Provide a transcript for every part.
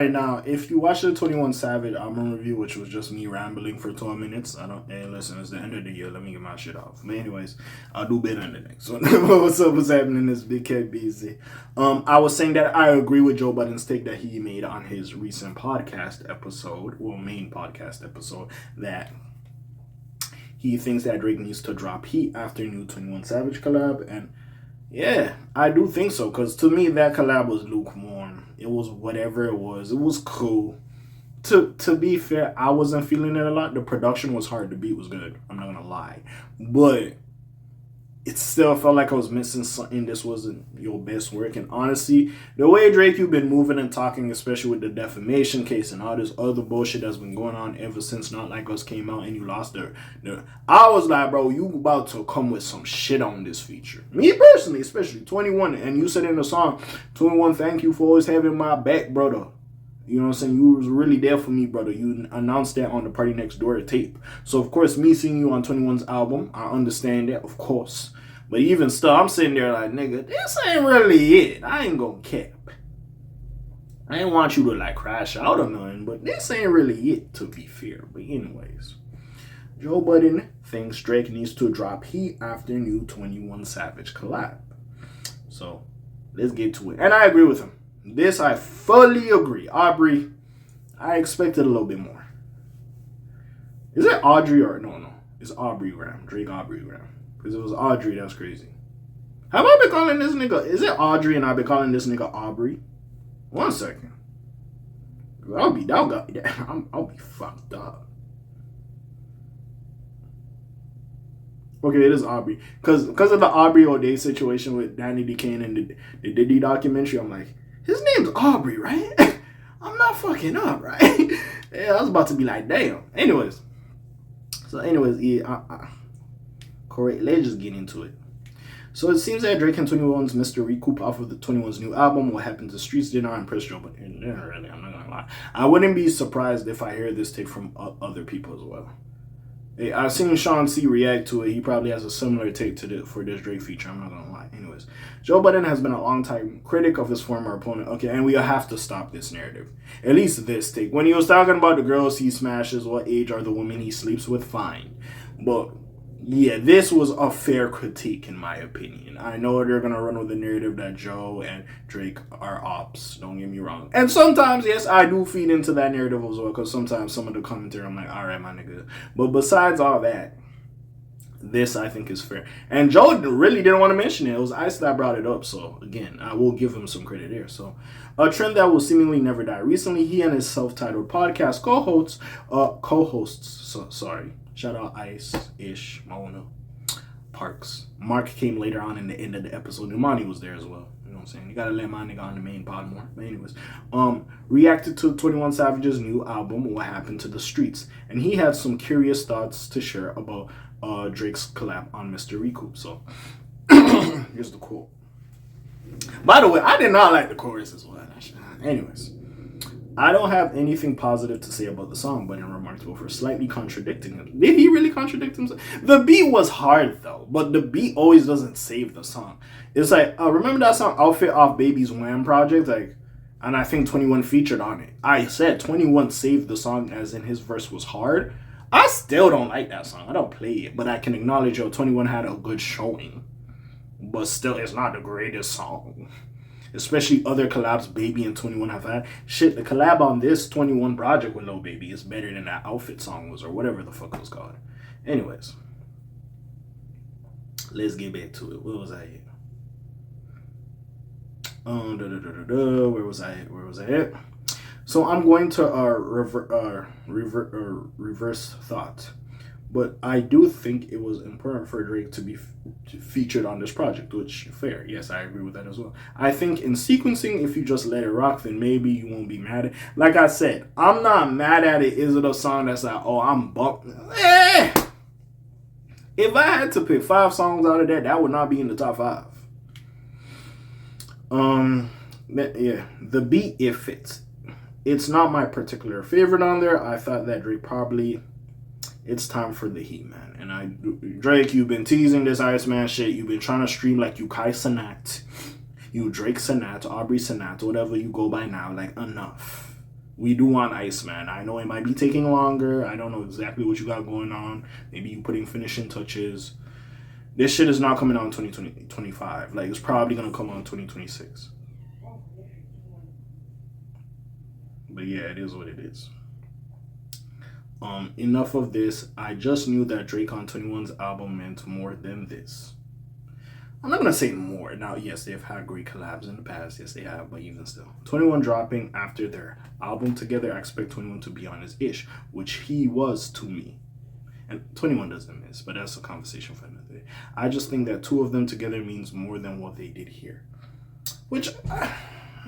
Right now, if you watch the 21 Savage album review, which was just me rambling for 12 minutes, hey, listen, it's the end of the year. Let me get my shit off. But anyways, I'll do better in the next one. What's up? What's happening? This Big Cat BZ. I was saying that I agree with Joe Budden's take that he made on his recent podcast episode, main podcast episode, that he thinks that Drake needs to drop heat after new 21 Savage collab. And yeah, I do think so, because to me, that collab was lukewarm. It was whatever it was. It was cool. To be fair, I wasn't feeling it a lot. The production was hard. The beat was good. I'm not going to lie. But it still felt like I was missing something. This wasn't your best work. And honestly, the way Drake, you've been moving and talking, especially with the defamation case and all this other bullshit that's been going on ever since Not Like Us came out and you lost I was like, bro, you about to come with some shit on this feature. Me personally, especially 21. And you said in the song, 21, thank you for always having my back, brother. You know what I'm saying? You was really there for me, brother. You announced that on the Party Next Door tape. So, of course, me seeing you on 21's album, I understand that, of course. But even still, I'm sitting there like, nigga, this ain't really it. I ain't gonna cap. I ain't want you to, like, crash out or nothing, but this ain't really it, to be fair. But anyways, Joe Budden thinks Drake needs to drop heat after new 21 Savage collab. So, let's get to it. And I agree with him. This I fully agree. Aubrey, I expected a little bit more. Is it Audrey or no? It's Aubrey Graham. Drake Aubrey Graham. Because it was Audrey, that's crazy. Have I been calling this nigga? Is it Audrey and I've been calling this nigga Aubrey? 1 second. I'll be fucked up. Okay, it is Aubrey. Because of the Aubrey O'Day situation with Danny DeCane and the Diddy documentary, I'm like, his name's Aubrey, right? I'm not fucking up, right? Yeah, I was about to be like, damn. Anyways, yeah, correct. Let's just get into it. So it seems that Drake and 21's Mr. Recoup off of the 21's new album, What Happened to Streets, did not impress Joe, but really, I'm not gonna lie. I wouldn't be surprised if I hear this take from other people as well. I've seen Sean C react to it. He probably has a similar take for this Drake feature. I'm not gonna lie. Anyways, Joe Budden has been a long-time critic of his former opponent. Okay, and we have to stop this narrative. At least this take. When he was talking about the girls he smashes, what age are the women he sleeps with, fine. But yeah, this was a fair critique in my opinion. I know they're gonna run with the narrative that Joe and Drake are ops. Don't get me wrong. And sometimes, yes, I do feed into that narrative as well, because sometimes some of the commentary I'm like, all right, my nigga. But besides all that, this I think is fair. And Joe really didn't want to mention it. It was Ice that brought it up. So again, I will give him some credit here. So a trend that will seemingly never die. Recently, he and his self-titled podcast shout out Ice, Ish, Mona, Parks. Mark came later on in the end of the episode. Numani was there as well. You know what I'm saying? You gotta let my nigga on the main pod more. But anyways, reacted to 21 Savage's new album, What Happened to the Streets. And he had some curious thoughts to share about Drake's collab on Mr. Recoup. So, here's the quote. By the way, I did not like the chorus as well. Anyways, I don't have anything positive to say about the song, but in remarkable for slightly contradicting him. Did he really contradict himself? The beat was hard though, but the beat always doesn't save the song. It's like, remember that song Outfit off Baby's Wham project? And I think 21 featured on it. I said 21 saved the song as in his verse was hard. I still don't like that song. I don't play it, but I can acknowledge 21 had a good showing. But still, it's not the greatest song. Especially other collabs Baby and 21 have had. Shit, the collab on this 21 project with Lil Baby is better than that Outfit song was, or whatever the fuck it was called. Anyways, let's get back to it. Where was I at? Where was I at? So I'm going to reverse thought. But I do think it was important for Drake to be featured on this project, which, fair. Yes, I agree with that as well. I think in sequencing, if you just let it rock, then maybe you won't be mad at it. Like I said, I'm not mad at it. Is it a song that's like, oh, I'm bumped? If I had to pick 5 songs out of that would not be in the top 5. Yeah, the beat, it fits. It's not my particular favorite on there. I thought that Drake probably... It's time for the heat, man. And Drake, you've been teasing this Iceman shit. You've been trying to stream like you Kai Sanat, you Drake Sanat, Aubrey Sanat, whatever you go by now. Like, enough. we do want Iceman. I know it might be taking longer. I don't know exactly what you got going on. Maybe you putting finishing touches. This shit is not coming out in 2025. Like, it's probably going to come out in 2026. But yeah, it is what it is. Enough of this. I just knew that Drake on 21's album meant more than this. I'm not going to say more. Now, yes, they've had great collabs in the past. Yes, they have, but even still. 21 dropping after their album together, I expect 21 to be on his ish, which he was to me. And 21 doesn't miss, but that's a conversation for another day. I just think that two of them together means more than what they did here. Which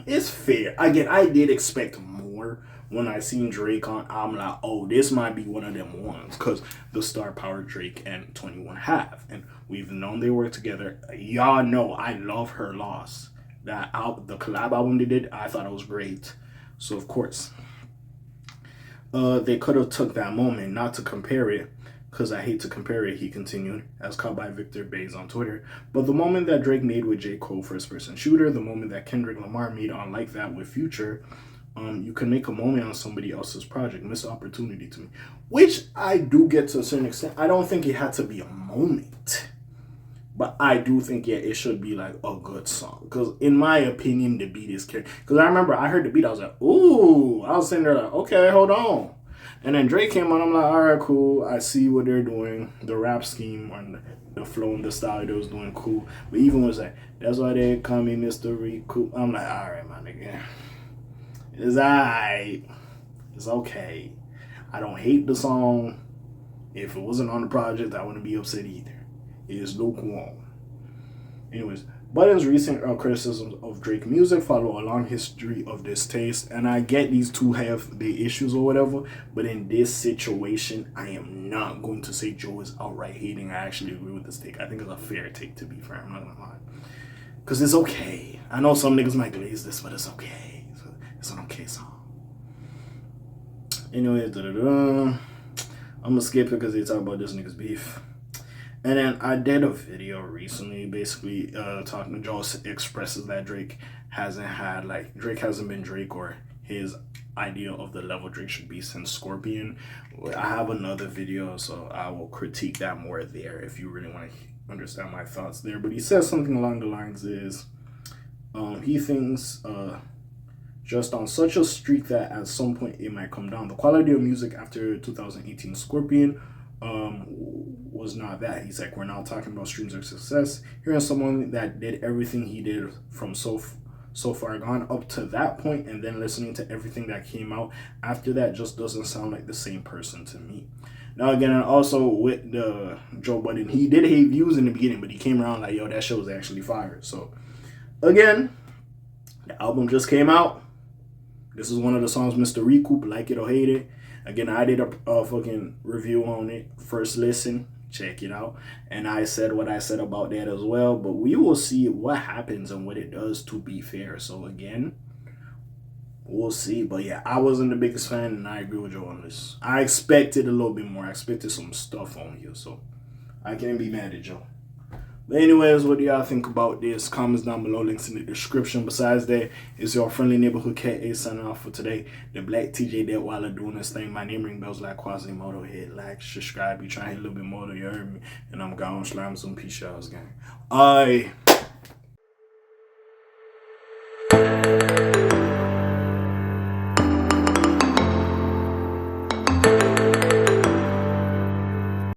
is fair. Again, I did expect more. When I seen Drake on, I'm like, oh, this might be one of them ones, because the star power Drake and 21 have, and we've known they work together. Y'all know I love Her Loss. That album, the collab album they did, I thought it was great. So of course, they could have took that moment, not to compare it, because I hate to compare it, he continued, as called by Victor Bays on Twitter. But the moment that Drake made with J. Cole, First Person Shooter, the moment that Kendrick Lamar made on Like That with Future, you can make a moment on somebody else's project. Missed opportunity to me. Which I do get to a certain extent. I don't think it had to be a moment. But I do think, yeah, it should be like a good song. Because in my opinion, the beat is carried. Because I remember I heard the beat, I was like, ooh. I was sitting there like, okay, hold on. And then Drake came on, I'm like, all right, cool. I see what they're doing. The rap scheme and the flow and the style they was doing, cool. But even was like, that's why they call me Mr. Cool. I'm like, all right, my nigga. It's alright. It's okay. I don't hate the song. If it wasn't on the project, I wouldn't be upset either. It is lukewarm. Anyways, Budden's recent criticisms of Drake music follow a long history of distaste, and I get these two have the issues or whatever, but in this situation, I am not going to say Joe is outright hating. I actually agree with this take. I think it's a fair take, to be fair. I'm not gonna lie. Because it's okay. I know some niggas might glaze this, but it's okay. It's an okay song. Anyway, I'm gonna skip it because they talk about this nigga's beef. And then I did a video recently, basically talking to Joe expresses that Drake hasn't been Drake or his idea of the level Drake should be since Scorpion. I have another video, so I will critique that more there if you really want to understand my thoughts there. But he says something along the lines is, he thinks just on such a streak that at some point it might come down. The quality of music after 2018 Scorpion was not that. He's like, we're not talking about streams of success. Hearing someone that did everything he did from so far gone up to that point, and then listening to everything that came out after that just doesn't sound like the same person to me. Now again, and also with the Joe Budden, he did hate views in the beginning, but he came around like, yo, that show was actually fire. So again, the album just came out. This is one of the songs, Mr. Recoup, like it or hate it. Again, I did a fucking review on it. First listen, check it out. And I said what I said about that as well. But we will see what happens and what it does, to be fair. So again, we'll see. But yeah, I wasn't the biggest fan, and I agree with you on this. I expected a little bit more. I expected some stuff on here. So I can't be mad at Joe. But anyways, what do y'all think about this? Comments down below, links in the description. Besides that, it's your friendly neighborhood K.A. signing off for today. The Black TJ Detweiler doing this thing. My name ring bells like Quasimodo. Hit like, subscribe. You try to hit a little bit more, you heard me. And I'm gone. Slime some peace, y'all's gang. Aye.